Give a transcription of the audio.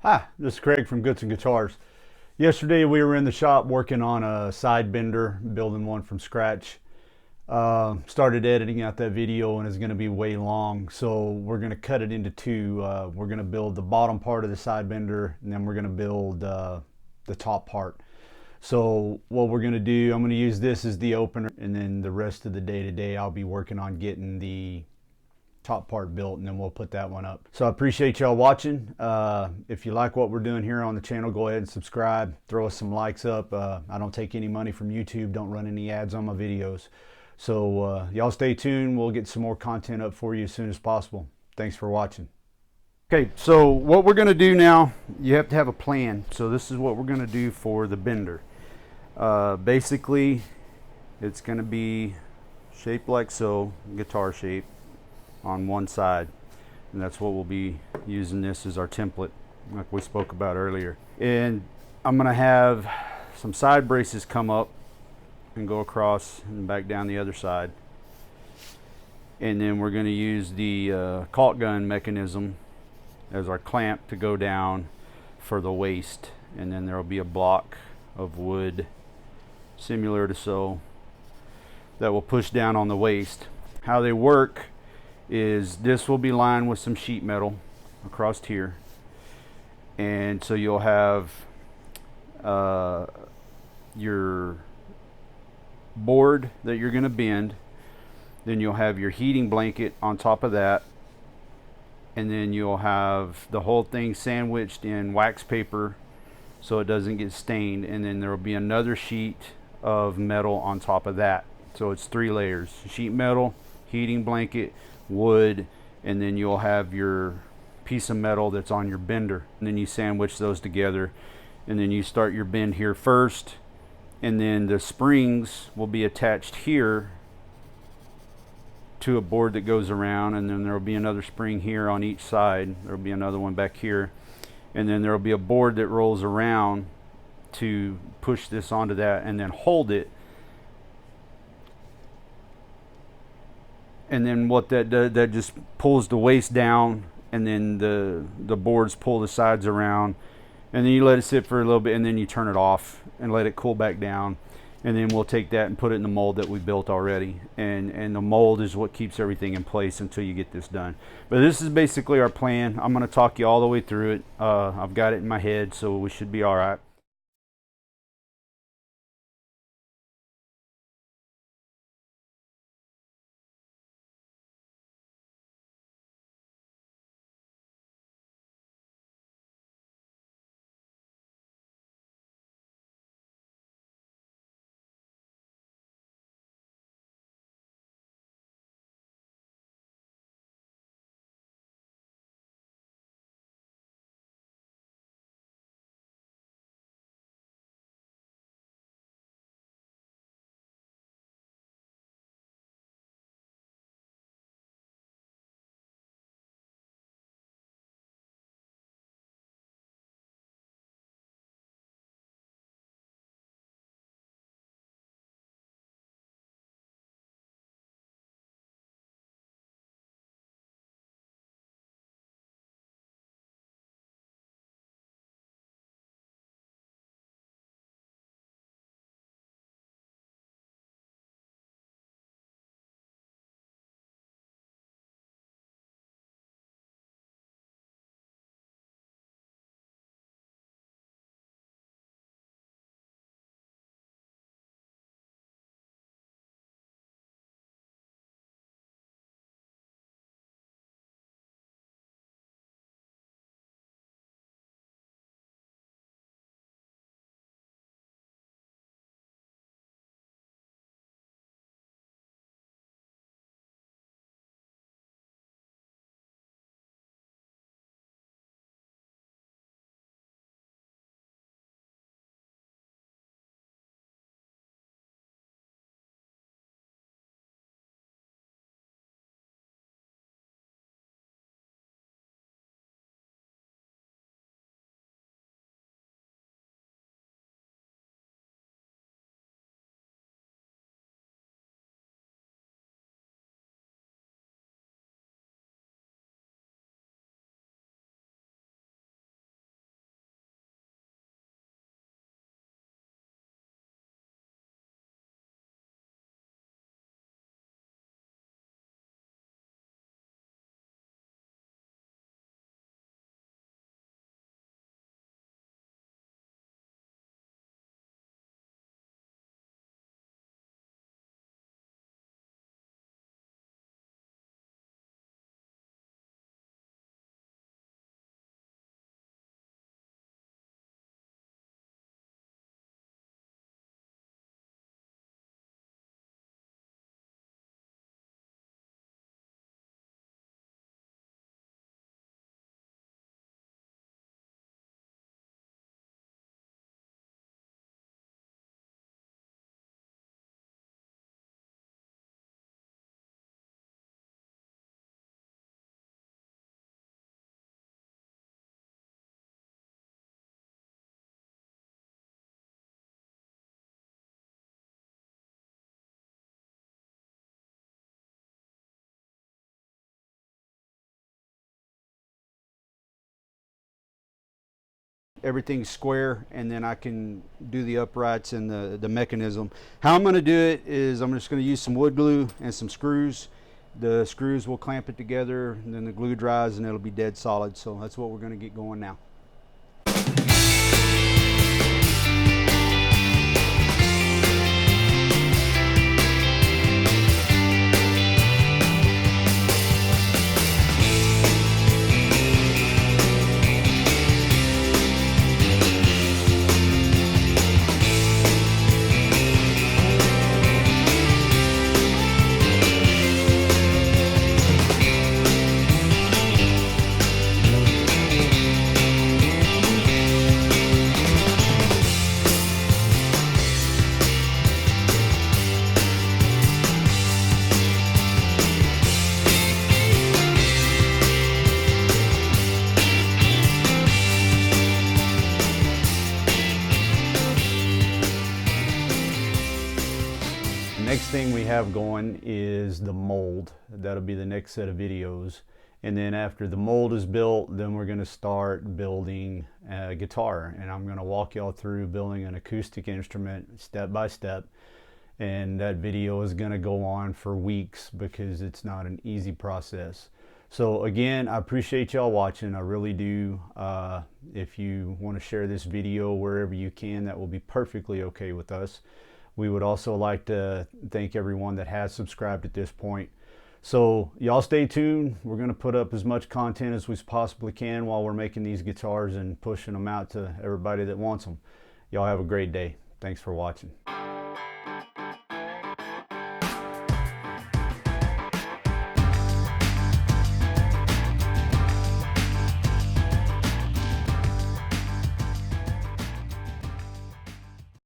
Hi, this is Craig from Goods and Guitars. Yesterday we were in the shop working on a side bender, building one from scratch. Started editing out that video and it's going to be way long, so we're going to cut it into two. We're going to build the bottom part of the side bender, and then we're going to build the top part. So what we're going to do, I'm going to use this as the opener, and then the rest of the day today I'll be working on getting the top part built, and then we'll put that one up. So I appreciate y'all watching. If you like what we're doing here on the channel, go ahead and subscribe, throw us some likes up. I don't take any money from YouTube, don't run any ads on my videos. So y'all stay tuned, we'll get some more content up for you as soon as possible. Thanks for watching. Okay, so what we're going to do now, you have to have a plan. So this is what we're going to do for the bender. Basically it's going to be shaped like so, guitar shape on one side, and that's what we'll be using this as our template like we spoke about earlier. And I'm gonna have some side braces come up and go across and back down the other side, and then we're going to use the caulk gun mechanism as our clamp to go down for the waist, and then there will be a block of wood similar to so that will push down on the waist. How they work is this will be lined with some sheet metal across here, and so you'll have your board that you're going to bend, then you'll have your heating blanket on top of that, and then you'll have the whole thing sandwiched in wax paper so it doesn't get stained, and then there will be another sheet of metal on top of that. So it's 3 layers: sheet metal, heating blanket, wood, and then you'll have your piece of metal that's on your bender, and then you sandwich those together, and then you start your bend here first, and then the springs will be attached here to a board that goes around, and then there will be another spring here on each side. There will be another one back here, and then there will be a board that rolls around to push this onto that and then hold it. And then what that does, that just pulls the waist down, and then the boards pull the sides around, and then you let it sit for a little bit, and then you turn it off and let it cool back down, and then we'll take that and put it in the mold that we built already, and the mold is what keeps everything in place until you get this done. But this is basically our plan. I'm going to talk you all the way through it. I've got it in my head, so we should be all right. everything's square, and then I can do the uprights and the mechanism. How I'm going to do it is I'm just going to use some wood glue and some screws. The screws will clamp it together, and then the glue dries and it'll be dead solid. So that's what we're going to get going now. Next thing we have going is the mold. That'll be the next set of videos. And then after the mold is built, then we're going to start building a guitar. And I'm going to walk y'all through building an acoustic instrument step by step. And that video is going to go on for weeks because it's not an easy process. So again, I appreciate y'all watching. I really do. If you want to share this video wherever you can, that will be perfectly okay with us. We would also like to thank everyone that has subscribed at this point. So y'all stay tuned. We're going to put up as much content as we possibly can while we're making these guitars and pushing them out to everybody that wants them. Y'all have a great day. Thanks for watching.